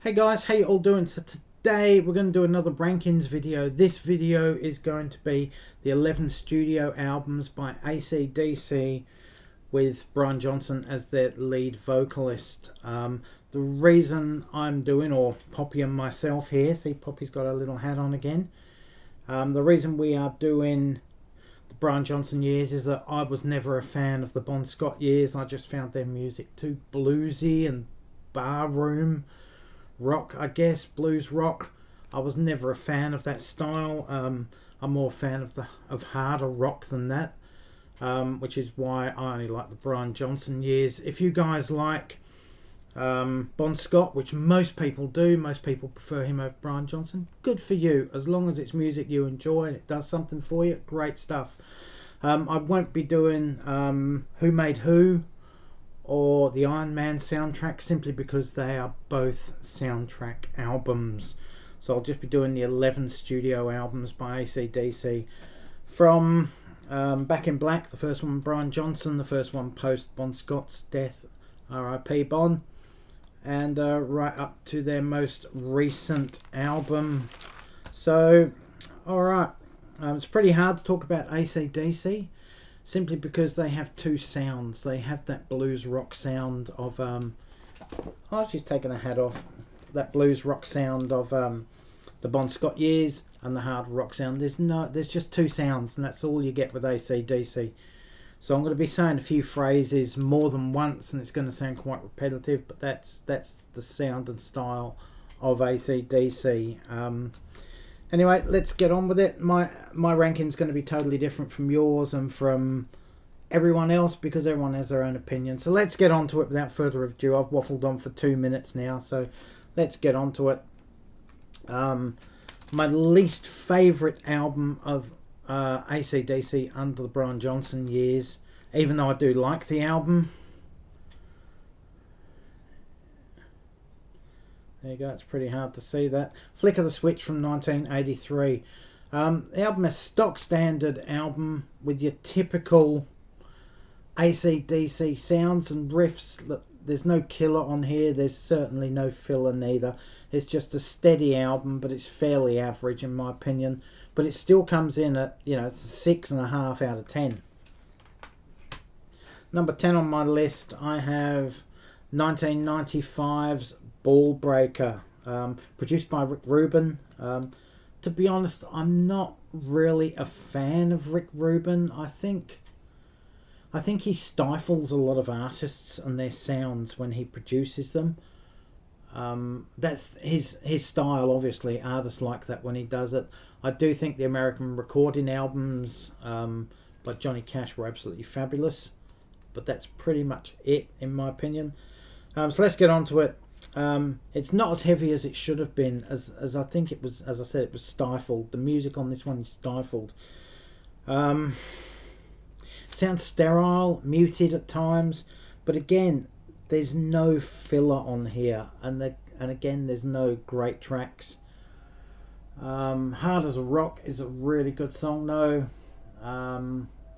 Hey guys, how you all doing? So today we're going to do another rankings video. This video is going to be the 11 studio albums by AC/DC with Brian Johnson as their lead vocalist. The reason I'm doing, or Poppy and myself here, see Poppy's got a little hat on again. The reason we are doing the Brian Johnson years is that I was never a fan of the Bon Scott years. I just found their music too bluesy and barroom rock, I guess, blues rock. I was never a fan of that style. I'm more a fan of harder rock than that, which is why I only like the Brian Johnson years. If you guys like Bon Scott, which most people do, most people prefer him over Brian Johnson, good for you. As long as it's music you enjoy and it does something for you, great stuff. I won't be doing Who Made Who or the Iron Man soundtrack, simply because they are both soundtrack albums. So I'll just be doing the 11 studio albums by AC/DC from Back in Black, the first one Brian Johnson, the first one post Bon Scott's death, R.I.P. Bon, and right up to their most recent album. So alright, it's pretty hard to talk about AC/DC simply because they have two sounds. They have that blues rock sound of oh, she's taken her hat off. That blues rock sound of the Bon Scott years, and the hard rock sound. There's just two sounds, and that's all you get with AC/DC. So I'm going to be saying a few phrases more than once, and it's going to sound quite repetitive, but that's the sound and style of AC/DC. Anyway, let's get on with it. My ranking's going to be totally different from yours and from everyone else, because everyone has their own opinion. So let's get on to it without further ado. I've waffled on for 2 minutes now, so let's get on to it. My least favourite album of AC/DC under the Brian Johnson years, even though I do like the album. There you go, it's pretty hard to see that. Flick of the Switch from 1983. The album is stock standard album with your typical AC/DC sounds and riffs. Look, there's no killer on here. There's certainly no filler neither. It's just a steady album, but it's fairly average in my opinion. But it still comes in at, 6.5 out of 10. Number 10 on my list, I have 1995's Ball Breaker, produced by Rick Rubin. To be honest, I'm not really a fan of Rick Rubin. I think he stifles a lot of artists and their sounds when he produces them. That's his style. Obviously, artists like that when he does it. I do think the American recording albums by Johnny Cash were absolutely fabulous, but that's pretty much it in my opinion. So let's get on to it. It's not as heavy as it should have been, as I think it was. As I said, it was stifled. The music on this one is stifled. Sounds sterile, muted at times, but again, there's no filler on here, and again, there's no great tracks. Hard as a Rock is a really good song though.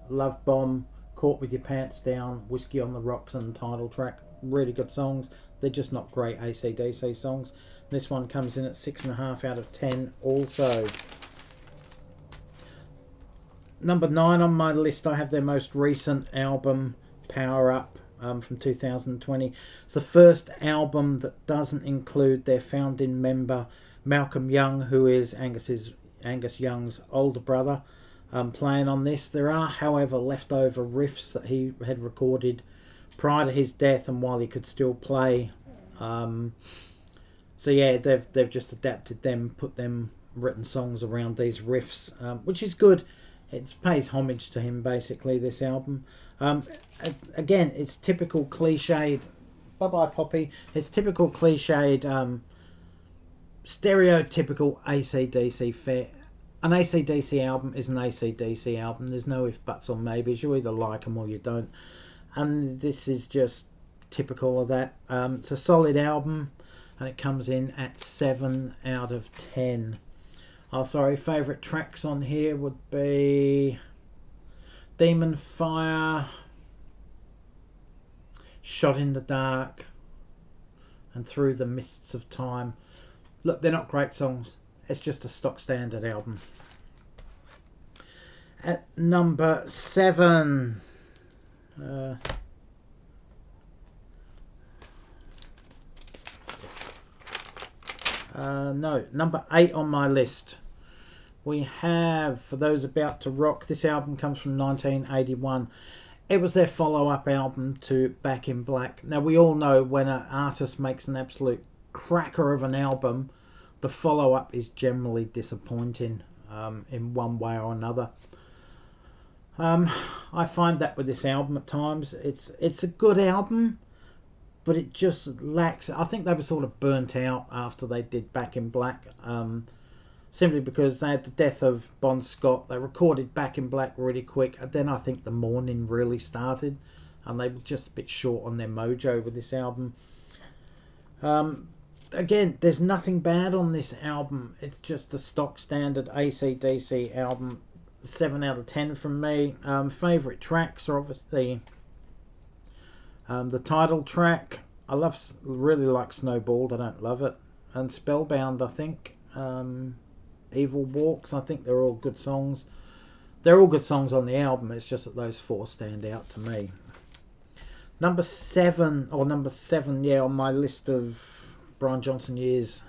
Love Bomb, Caught with Your Pants Down, Whiskey on the Rocks, and the title track, really good songs. They're just not great AC/DC songs. This one comes in at 6.5 out of 10 also. Number 9 on my list, I have their most recent album, Power Up, from 2020. It's the first album that doesn't include their founding member Malcolm Young, who is Angus Young's older brother, playing on this. There are, however, leftover riffs that he had recorded prior to his death and while he could still play. So yeah, they've just adapted them, put them written songs around these riffs, which is good. It pays homage to him, basically, this album. Again, it's typical cliched. Bye-bye, Poppy. It's typical cliched, stereotypical AC/DC fare. An AC/DC album is an AC/DC album. There's no if, buts, or maybes. You either like them or you don't. And this is just typical of that. It's a solid album, and it comes in at 7 out of 10. Oh, sorry, favourite tracks on here would be Demon Fire, Shot in the Dark, and Through the Mists of Time. Look, they're not great songs. It's just a stock standard album. At number 7, no, number 8 on my list, we have For Those About to Rock. This album comes from 1981. It was their follow-up album to Back in Black. Now, we all know when an artist makes an absolute cracker of an album, the follow-up is generally disappointing in one way or another. I find that with this album at times. It's a good album, but it just lacks. I think they were sort of burnt out after they did Back in Black, simply because they had the death of Bon Scott. They recorded Back in Black really quick, and then I think the mourning really started, and they were just a bit short on their mojo with this album. Again, there's nothing bad on this album. It's just a stock standard AC/DC album. 7 out of 10 from me. Favourite tracks are obviously the title track. I really like Snowballed. I don't love it. And Spellbound, I think. Evil Walks. I think they're all good songs. They're all good songs on the album. It's just that those 4 stand out to me. Number 7, yeah, on my list of Brian Johnson years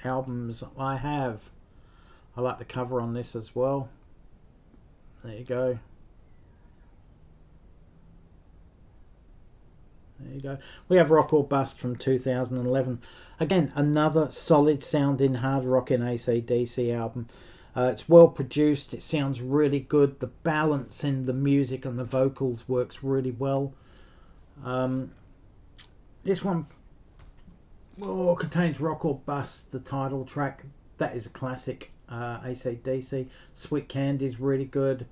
albums I like the cover on this as well. There you go. There you go. We have Rock or Bust from 2011. Again, another solid sounding hard rocking AC/DC album. It's well produced. It sounds really good. The balance in the music and the vocals works really well. This one contains Rock or Bust, the title track. That is a classic AC/DC. Sweet Candy's really good.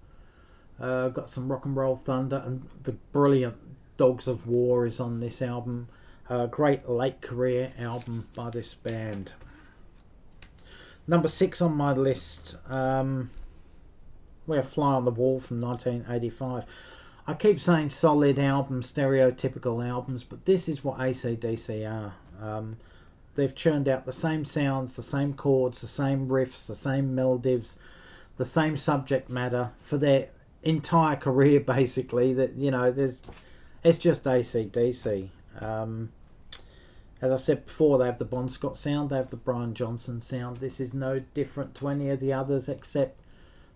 Got some Rock and Roll Thunder, and the brilliant Dogs of War is on this album. Great late career album by this band. Number 6 on my list, we have Fly on the Wall from 1985. I keep saying solid albums, stereotypical albums, but this is what AC/DC are. They've churned out the same sounds, the same chords, the same riffs, the same melodies, the same subject matter for their entire career, basically. That, you know, it's just AC/DC. As I said before, they have the Bon Scott sound, they have the Brian Johnson sound. This is no different to any of the others, except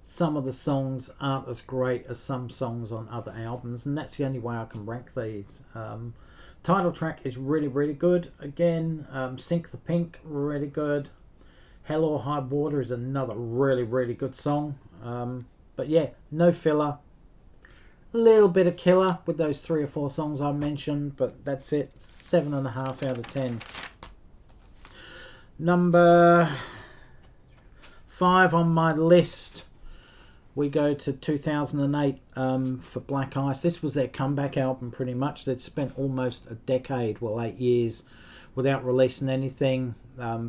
some of the songs aren't as great as some songs on other albums, and that's the only way I can rank these. Title track is really, really good. Again, Sink the Pink, really good. Hell or High Water is another really, really good song. But yeah, no filler. A little bit of killer with those 3 or 4 songs I mentioned, but that's it. 7.5 out of 10. Number 5 on my list, we go to 2008 for Black Ice. This was their comeback album pretty much. They'd spent almost a decade, 8 years, without releasing anything,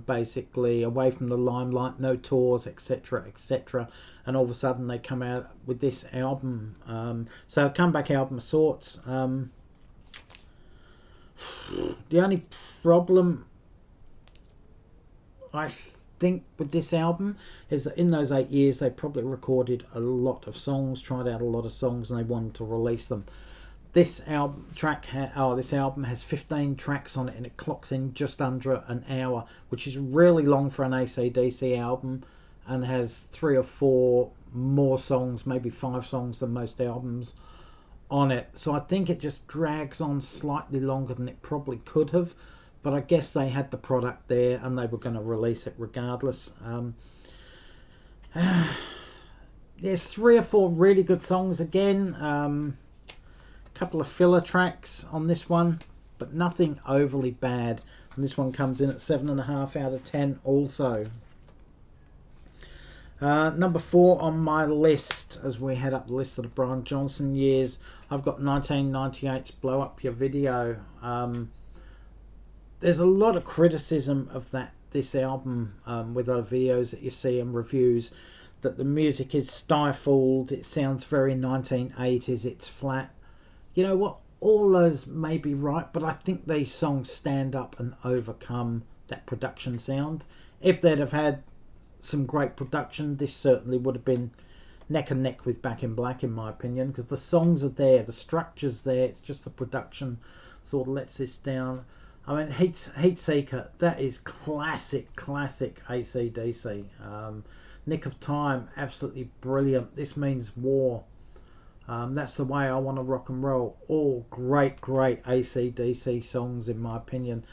basically away from the limelight, no tours, etc, etc, and all of a sudden they come out with this album. So a comeback album of sorts. The only problem I think with this album is that in those 8 years they probably recorded a lot of songs, tried out a lot of songs, and they wanted to release them. This album has 15 tracks on it, and it clocks in just under an hour, which is really long for an AC/DC album, and has 3 or 4 more songs, maybe 5 songs than most albums on it. So I think it just drags on slightly longer than it probably could have, but I guess they had the product there and they were going to release it regardless. There's 3 or 4 really good songs again. Couple of filler tracks on this one, but nothing overly bad, and this one comes in at 7.5 out of 10 also. Number 4 on my list, as we head up the list of the Brian Johnson years, I've got 1998's Blow Up Your Video. There's a lot of criticism of this album with other videos that you see and reviews, that the music is stifled, it sounds very 1980s, it's flat. You know what? all those may be right, but I think these songs stand up and overcome that production sound. If they'd have had some great production, this certainly would have been neck and neck with Back in Black, in my opinion, because the songs are there, the structure's there, it's just the production sort of lets this down. I mean, Heat Seeker, that is classic AC/DC. Nick of Time, absolutely brilliant. This Means War, That's the Way I Want to Rock and Roll. All great AC/DC songs, in my opinion.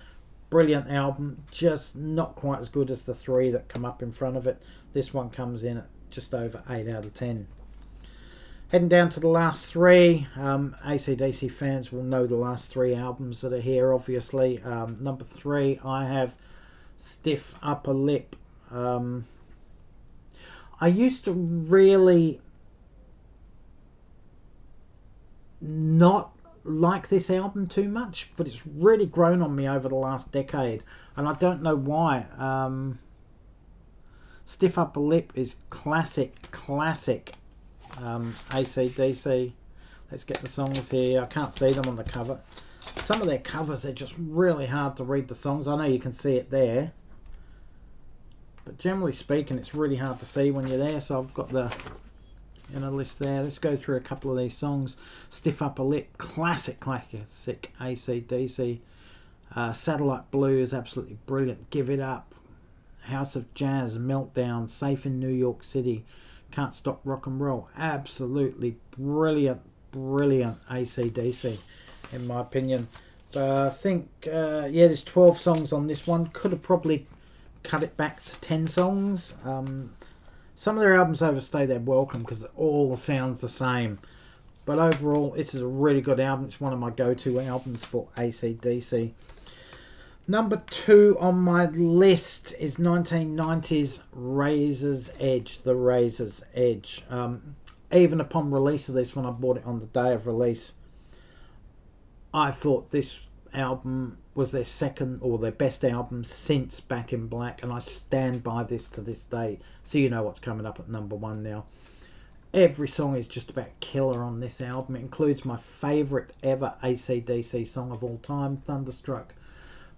Brilliant album, just not quite as good as the three that come up in front of it. This one comes in at just over 8 out of 10. Heading down to the last three, AC/DC fans will know the last three albums that are here, obviously. Number 3, I have Stiff Upper Lip. I used to really not like this album too much, but it's really grown on me over the last decade, and I don't know why. Stiff Upper Lip is classic AC/DC. Let's get the songs here. I can't see them on the cover. Some of their covers, they're just really hard to read the songs. I know you can see it there, but generally speaking, it's really hard to see when you're there. So I've got the list there. Let's go through a couple of these songs. Stiff Upper Lip, classic AC/DC. Satellite Blue is absolutely brilliant. Give It Up, House of Jazz, Meltdown, Safe in New York City, Can't Stop Rock and Roll. Absolutely brilliant AC/DC, in my opinion. But I think, there's 12 songs on this one. Could have probably cut it back to 10 songs. Some of their albums overstay their welcome because it all sounds the same. But overall, this is a really good album. It's one of my go-to albums for AC/DC. Number 2 on my list is 1990s Razor's Edge, The Razor's Edge. Even upon release of this, when I bought it on the day of release, I thought this album was their second or their best album since Back in Black, and I stand by this to this day. So you know what's coming up at number 1 now. Every song is just about killer on this album. It includes my favourite ever AC/DC song of all time, Thunderstruck.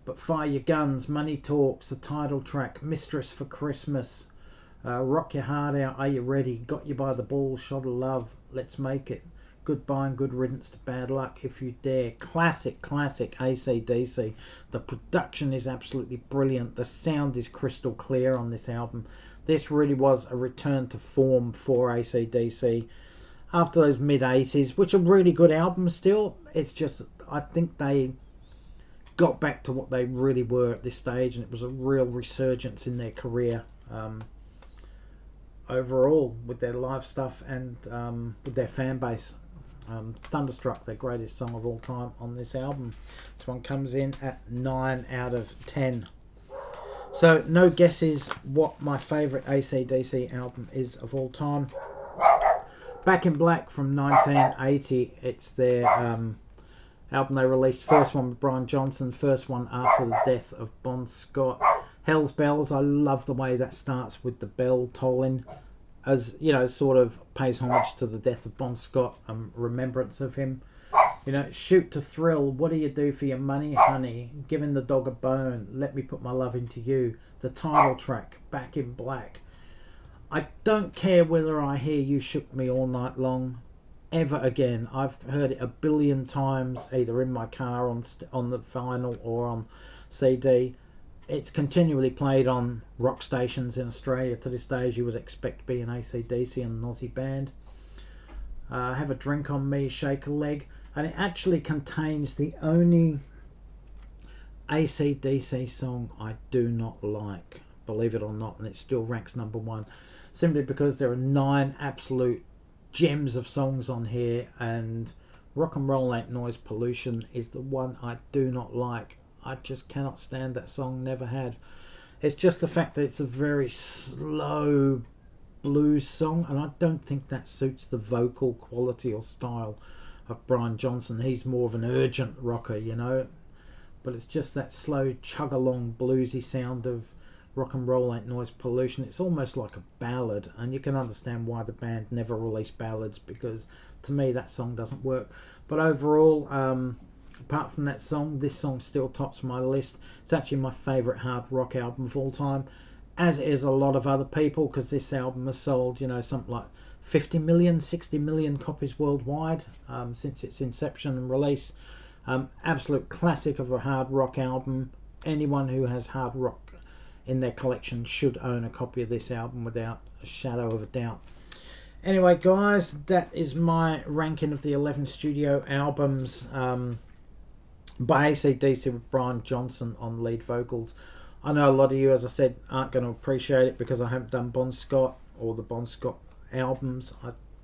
But Fire Your Guns, Money Talks, the title track, Mistress for Christmas, Rock Your Heart Out, Are You Ready, Got You by the Balls, Shot of Love, Let's Make It, Goodbye and Good Riddance to Bad Luck, If You Dare. Classic AC/DC. The production is absolutely brilliant. The sound is crystal clear on this album. This really was a return to form for AC/DC after those mid-80s, which are really good albums still. It's just, I think they got back to what they really were at this stage, and it was a real resurgence in their career overall with their live stuff and with their fan base. Thunderstruck, their greatest song of all time on this album. This one comes in at 9 out of 10. So no guesses what my favourite AC/DC album is of all time. Back in Black from 1980. It's their album they released. First one with Brian Johnson, first one after the death of Bon Scott. Hell's Bells, I love the way that starts with the bell tolling, as you know, sort of pays homage to the death of Bon Scott and remembrance of him. You know, Shoot to Thrill, What Do You Do for Your Money, Honey, Giving the Dog a Bone, Let Me Put My Love Into You, the title track, Back in Black. I don't care whether I hear You Shook Me All Night Long ever again. I've heard it a billion times, either in my car on the vinyl or on CD. It's continually played on rock stations in Australia to this day, as you would expect, being AC/DC and an Aussie band. Have a Drink on Me, Shake a Leg, and it actually contains the only AC/DC song I do not like, believe it or not, and it still ranks number 1, simply because there are 9 absolute gems of songs on here, and Rock and Roll Ain't Noise Pollution is the one I do not like. I just cannot stand that song, never have. It's just the fact that it's a very slow blues song, and I don't think that suits the vocal quality or style of Brian Johnson. He's more of an urgent rocker, you know, but it's just that slow chug along bluesy sound of Rock and Roll Ain't Noise Pollution. It's almost like a ballad, and you can understand why the band never released ballads, because to me that song doesn't work. But overall, apart from that song, this song still tops my list. It's actually my favourite hard rock album of all time, as is a lot of other people, because this album has sold, something like 50 million, 60 million copies worldwide since its inception and release. Absolute classic of a hard rock album. Anyone who has hard rock in their collection should own a copy of this album without a shadow of a doubt. Anyway, guys, that is my ranking of the 11 studio albums by AC/DC with Brian Johnson on lead vocals. I know a lot of you, as I said, aren't going to appreciate it because I haven't done Bon Scott or the Bon Scott albums,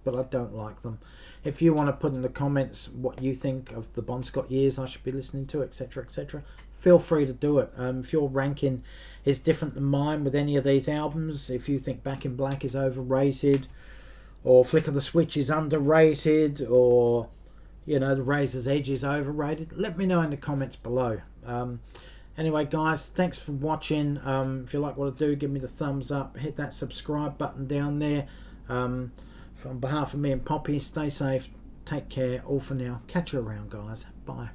but I don't like them. If you want to put in the comments what you think of the Bon Scott years I should be listening to, etc., etc., feel free to do it. If your ranking is different than mine with any of these albums, if you think Back in Black is overrated, or Flick of the Switch is underrated, or the Razor's Edge is overrated, let me know in the comments below. Anyway, guys, thanks for watching. If you like what I do, give me the thumbs up, hit that subscribe button down there. On behalf of me and Poppy, stay safe, take care, all for now. Catch you around, guys. Bye.